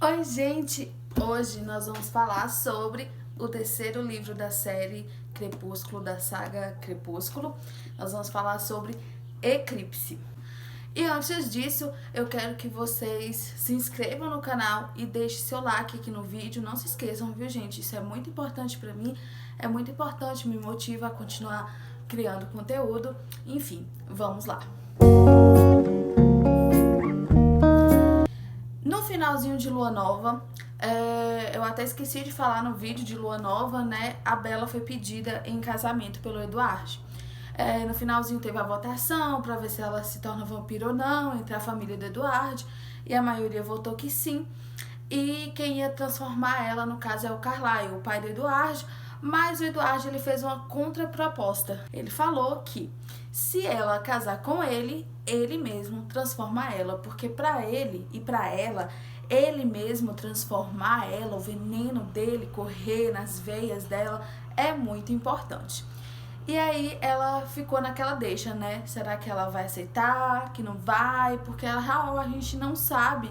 Oi, gente! Hoje nós vamos falar sobre o terceiro livro da série Crepúsculo, da saga Crepúsculo. Nós vamos falar sobre Eclipse. E antes disso, eu quero que vocês se inscrevam no canal e deixem seu like aqui no vídeo. Não se esqueçam, viu, gente? Isso é muito importante pra mim, é muito importante, me motiva a continuar criando conteúdo. Enfim, vamos lá! No finalzinho de Lua Nova, eu até esqueci de falar no vídeo de Lua Nova, né? A Bella foi pedida em casamento pelo Edward. No finalzinho teve a votação para ver se ela se torna vampiro ou não, entre a família do Edward, e a maioria votou que sim. E quem ia transformar ela, no caso, é o Carlyle, o pai do Edward, mas o Edward ele fez uma contraproposta. Ele falou que se ela casar com ele, ele mesmo transforma ela, porque para ele e para ela, ele mesmo transformar ela, o veneno dele correr nas veias dela é muito importante. E aí ela ficou naquela deixa, né? Será que ela vai aceitar, que não vai? Porque a gente não sabe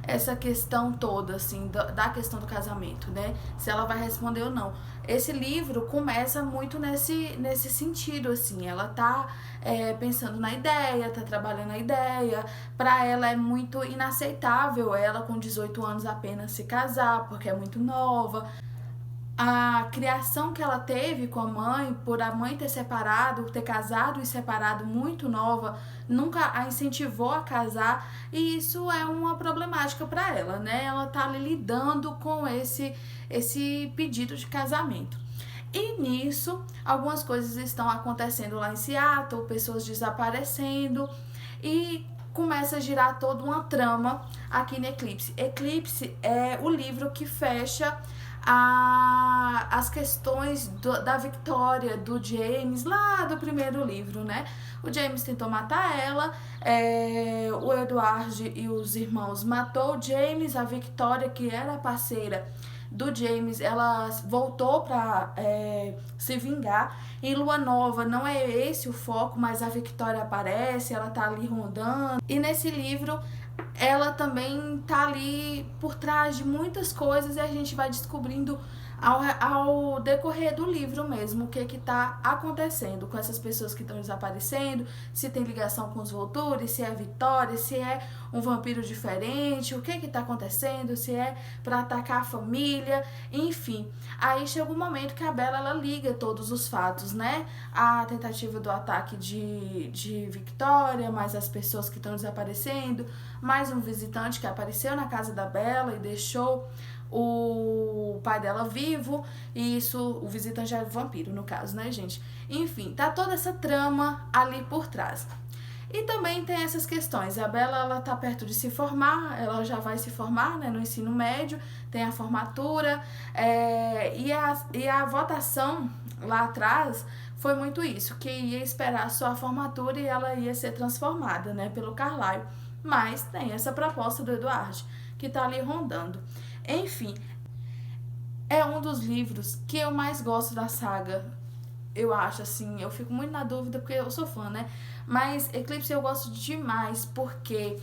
essa questão toda, assim, da questão do casamento, né? Se ela vai responder ou não. Esse livro começa muito nesse sentido, assim. Ela tá pensando na ideia, tá trabalhando a ideia. Pra ela é muito inaceitável ela com 18 anos apenas se casar, porque é muito nova. A criação que ela teve com a mãe, por a mãe ter casado e separado muito nova, nunca a incentivou a casar, e isso é uma problemática para ela, né? Ela tá ali lidando com esse pedido de casamento. E nisso, algumas coisas estão acontecendo lá em Seattle, pessoas desaparecendo, e começa a girar toda uma trama aqui no Eclipse. Eclipse é o livro que fecha as questões da Victoria, do James, lá do primeiro livro, né? O James tentou matar ela, o Edward e os irmãos matou o James, a Victoria, que era a parceira do James, ela voltou pra se vingar. Em Lua Nova não é esse o foco, mas a Victoria aparece, ela tá ali rondando. E nesse livro ela também tá ali por trás de muitas coisas e a gente vai descobrindo ao decorrer do livro mesmo o que tá acontecendo com essas pessoas que estão desaparecendo, se tem ligação com os Volturi, se é Vitória, se é um vampiro diferente, o que tá acontecendo, se é para atacar a família, enfim. Aí chega um momento que a Bella ela liga todos os fatos, né? A tentativa do ataque de Victoria, mais as pessoas que estão desaparecendo, mais um visitante que apareceu na casa da Bella e deixou o pai dela vivo, e isso, o visitante era vampiro no caso, né, gente? Enfim, tá toda essa trama ali por trás. E também tem essas questões, a Bella ela tá perto de se formar, ela já vai se formar, né, no ensino médio, tem a formatura, e a votação lá atrás foi muito isso, que ia esperar só a formatura e ela ia ser transformada, né, pelo Carlyle. Mas tem essa proposta do Edward, que tá ali rondando. Enfim, é um dos livros que eu mais gosto da saga, eu acho, assim, eu fico muito na dúvida porque eu sou fã, né? Mas Eclipse eu gosto demais porque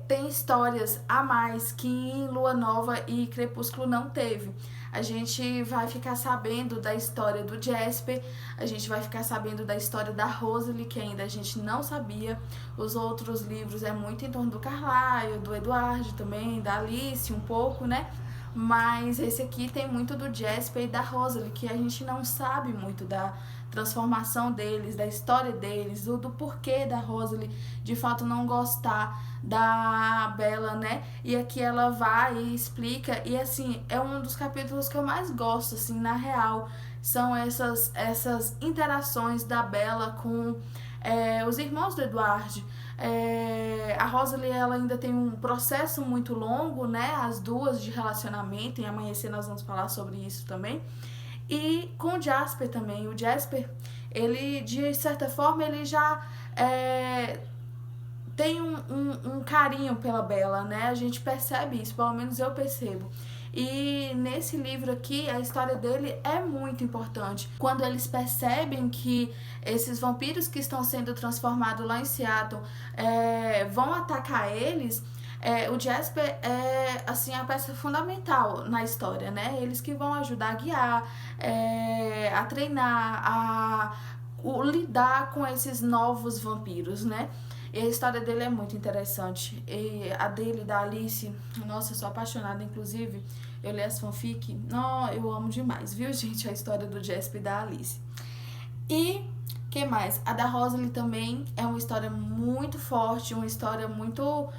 tem histórias a mais que em Lua Nova e Crepúsculo não teve. A gente vai ficar sabendo da história do Jasper, a gente vai ficar sabendo da história da Rosalie, que ainda a gente não sabia. Os outros livros é muito em torno do Carlyle, do Edward também, da Alice um pouco, né? Mas esse aqui tem muito do Jasper e da Rosalie, que a gente não sabe muito da transformação deles, da história deles, do porquê da Rosalie de fato não gostar da Bella, né? E aqui ela vai e explica, e assim, é um dos capítulos que eu mais gosto, assim, na real, são essas interações da Bella com os irmãos do Edward. A Rosalie ela ainda tem um processo muito longo, né? As duas de relacionamento, em Amanhecer nós vamos falar sobre isso também. E com o Jasper também. O Jasper, ele, de certa forma, ele já tem um carinho pela Bella, né? A gente percebe isso, pelo menos eu percebo. E nesse livro aqui, a história dele é muito importante. Quando eles percebem que esses vampiros que estão sendo transformados lá em Seattle vão atacar eles, O Jasper é, assim, a peça fundamental na história, né? Eles que vão ajudar a guiar, a treinar, lidar com esses novos vampiros, né? E a história dele é muito interessante. E a dele, da Alice, nossa, eu sou apaixonada, inclusive, eu li as fanfic, não, eu amo demais, viu, gente? A história do Jasper e da Alice. E que mais? A da Rosalie também é uma história muito forte, uma história muito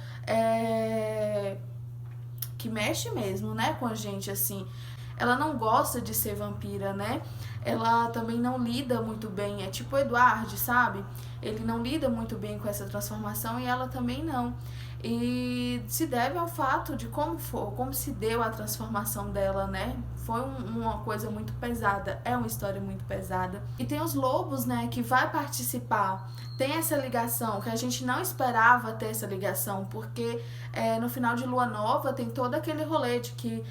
que mexe mesmo, né, com a gente, assim. Ela não gosta de ser vampira, né? Ela também não lida muito bem. É tipo o Edward, sabe? Ele não lida muito bem com essa transformação e ela também não. E se deve ao fato de como se deu a transformação dela, né? Foi uma coisa muito pesada, é uma história muito pesada. E tem os lobos, né, que vai participar. Tem essa ligação, que a gente não esperava ter essa ligação, porque no final de Lua Nova tem todo aquele rolê de que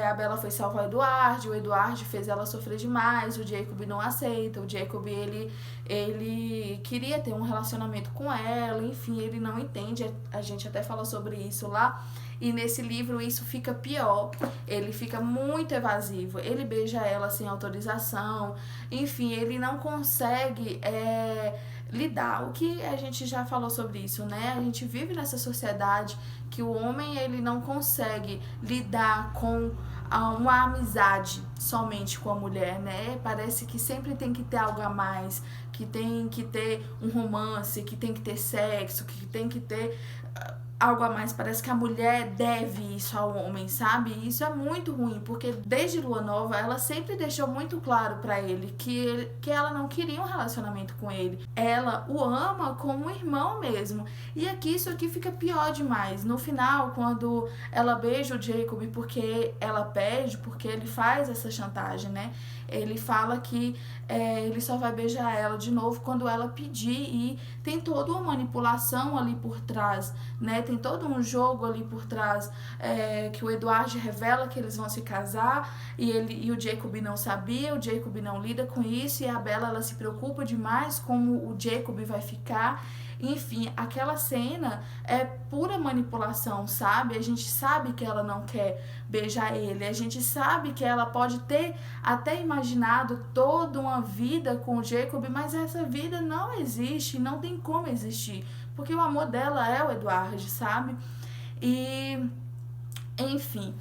a Bella foi salvar o Edward fez ela sofrer demais, o Jacob não aceita, o Jacob ele queria ter um relacionamento com ela, enfim, ele não entende, a gente até falou sobre isso lá. E nesse livro isso fica pior, ele fica muito evasivo, ele beija ela sem autorização, enfim, ele não consegue lidar. O que a gente já falou sobre isso, né? A gente vive nessa sociedade que o homem ele não consegue lidar com uma amizade somente com a mulher, né? Parece que sempre tem que ter algo a mais, que tem que ter um romance, que tem que ter sexo, que tem que ter algo a mais. Parece que a mulher deve isso ao homem, sabe? E isso é muito ruim, porque desde Lua Nova ela sempre deixou muito claro pra ele que ela não queria um relacionamento com ele. Ela o ama como um irmão mesmo. E aqui isso aqui fica pior demais. No final, quando ela beija o Jacob porque ela pede, porque ele faz essa chantagem, né? Ele fala que ele só vai beijar ela de novo quando ela pedir, e tem toda uma manipulação ali por trás, né? Tem todo um jogo ali por trás, que o Edward revela que eles vão se casar e o Jacob não sabia, o Jacob não lida com isso, e a Bella ela se preocupa demais como o Jacob vai ficar. Enfim, aquela cena é pura manipulação, sabe? A gente sabe que ela não quer beijar ele, a gente sabe que ela pode ter até imaginado toda uma vida com o Jacob, mas essa vida não existe, não tem como existir, porque o amor dela é o Edward, sabe? E, enfim,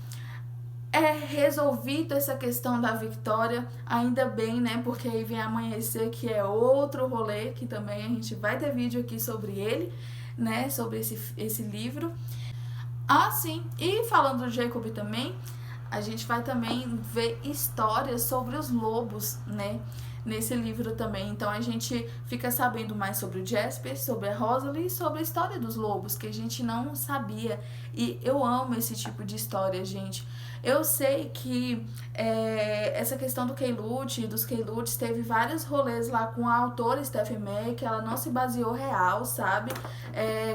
resolvido essa questão da Victoria, ainda bem, né? Porque aí vem Amanhecer, que é outro rolê, que também a gente vai ter vídeo aqui sobre ele, né? Sobre esse livro. Ah, sim, e falando do Jacob também, a gente vai também ver histórias sobre os lobos, né? Nesse livro também. Então a gente fica sabendo mais sobre o Jasper, sobre a Rosalie e sobre a história dos lobos, que a gente não sabia. E eu amo esse tipo de história, gente. Eu sei que essa questão dos Keylutes, teve vários rolês lá com a autora Stephanie Meyer, que ela não se baseou real, sabe?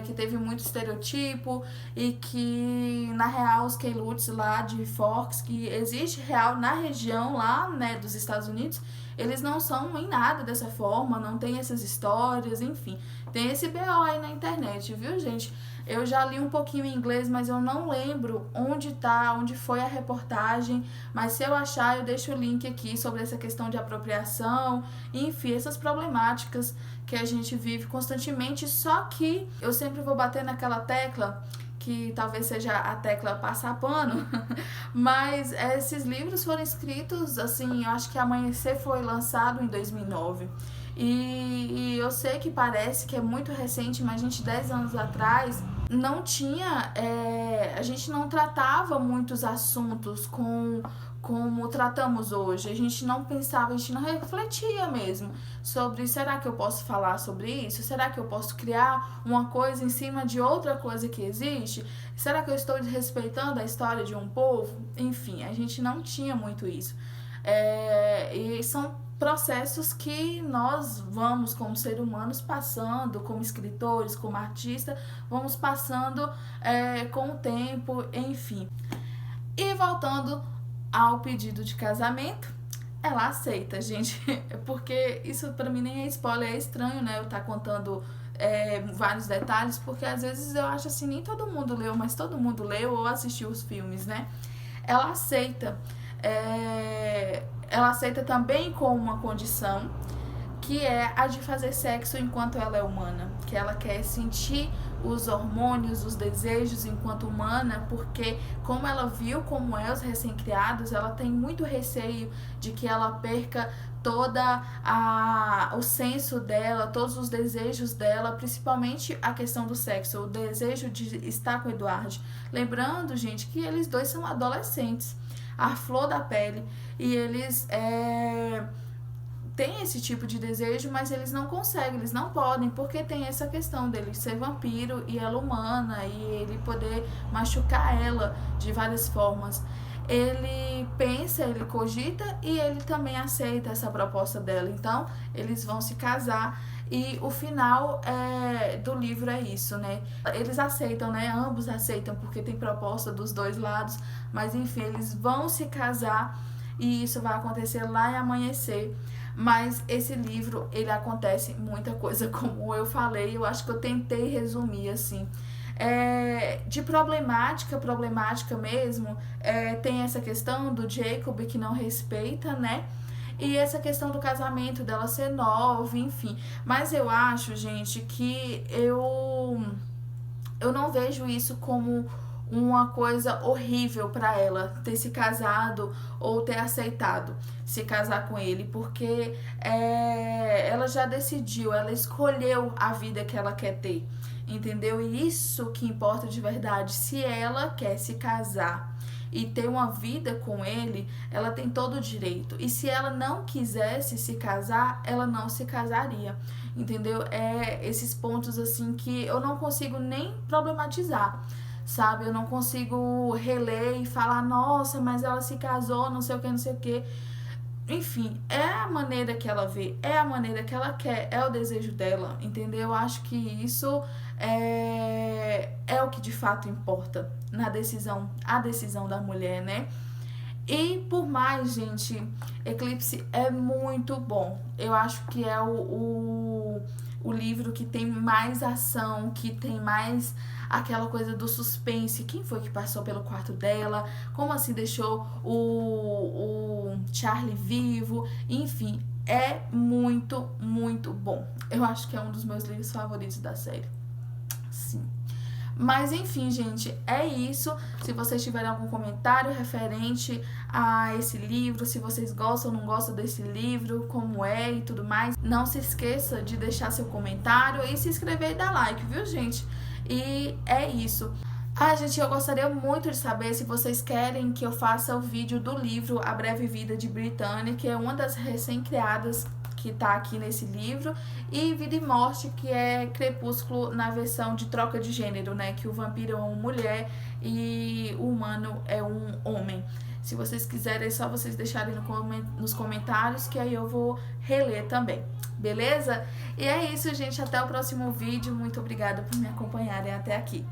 Que teve muito estereotipo e que, na real, os Keylutes lá de Forks, que existe real na região lá, né, dos Estados Unidos, eles não são em nada dessa forma, não tem essas histórias, enfim. Tem esse BO aí na internet, viu, gente? Eu já li um pouquinho em inglês, mas eu não lembro onde foi a reportagem. Mas se eu achar, eu deixo o link aqui sobre essa questão de apropriação, enfim, essas problemáticas que a gente vive constantemente. Só que eu sempre vou bater naquela tecla, que talvez seja a tecla passar pano, mas esses livros foram escritos, assim, eu acho que Amanhecer foi lançado em 2009. E eu sei que parece que é muito recente, mas, gente, 10 anos atrás não tinha, a gente não tratava muitos assuntos como tratamos hoje. A gente não pensava, a gente não refletia mesmo sobre, será que eu posso falar sobre isso? Será que eu posso criar uma coisa em cima de outra coisa que existe? Será que eu estou desrespeitando a história de um povo? Enfim, a gente não tinha muito isso. E são processos que nós vamos, como seres humanos, passando, como escritores, como artistas, vamos passando com o tempo, enfim. E voltando ao pedido de casamento, ela aceita, gente, porque isso pra mim nem é spoiler, é estranho, né, eu estar contando vários detalhes, porque às vezes eu acho assim, nem todo mundo leu, mas todo mundo leu ou assistiu os filmes, né? Ela aceita, ela aceita também com uma condição, que é a de fazer sexo enquanto ela é humana, que ela quer sentir os hormônios, os desejos enquanto humana, porque como ela viu como é os recém-criados, ela tem muito receio de que ela perca toda o senso dela, todos os desejos dela, principalmente a questão do sexo, o desejo de estar com o Edward. Lembrando, gente, que eles dois são adolescentes, a flor da pele, e eles tem esse tipo de desejo, mas eles não conseguem, eles não podem, porque tem essa questão dele ser vampiro e ela humana, e ele poder machucar ela de várias formas. Ele pensa, ele cogita e ele também aceita essa proposta dela. Então, eles vão se casar e o final do livro é isso, né? Eles aceitam, né? Ambos aceitam, porque tem proposta dos dois lados, mas enfim, eles vão se casar e isso vai acontecer lá em Amanhecer. Mas esse livro, ele acontece muita coisa, como eu falei, eu acho que eu tentei resumir, assim. De problemática mesmo, tem essa questão do Jacob que não respeita, né? E essa questão do casamento, dela ser nova, enfim. Mas eu acho, gente, que eu não vejo isso como uma coisa horrível para ela ter se casado ou ter aceitado se casar com ele, porque ela já decidiu, ela escolheu a vida que ela quer ter, entendeu? E isso que importa de verdade. Se ela quer se casar e ter uma vida com ele, ela tem todo o direito. E se ela não quisesse se casar, ela não se casaria, entendeu? Esses pontos assim que eu não consigo nem problematizar, sabe? Eu não consigo reler e falar, nossa, mas ela se casou, não sei o que, não sei o que. Enfim, é a maneira que ela vê, é a maneira que ela quer, é o desejo dela, entendeu? Eu acho que isso é o que de fato importa na decisão, a decisão da mulher, né? E por mais, gente, Eclipse é muito bom. Eu acho que é o livro que tem mais ação, que tem mais aquela coisa do suspense. Quem foi que passou pelo quarto dela? Como assim deixou o Charlie vivo? Enfim, é muito, muito bom. Eu acho que é um dos meus livros favoritos da série. Sim. Mas enfim, gente, é isso. Se vocês tiverem algum comentário referente a esse livro, se vocês gostam ou não gostam desse livro, como é e tudo mais, não se esqueça de deixar seu comentário e se inscrever e dar like, viu, gente? E é isso. Gente, eu gostaria muito de saber se vocês querem que eu faça o vídeo do livro A Breve Vida de Brittany, que é uma das recém-criadas que tá aqui nesse livro, e Vida e Morte, que é Crepúsculo na versão de troca de gênero, né? Que o vampiro é uma mulher e o humano é um homem. Se vocês quiserem, é só vocês deixarem nos comentários, que aí eu vou reler também, beleza? E é isso, gente. Até o próximo vídeo. Muito obrigada por me acompanharem até aqui.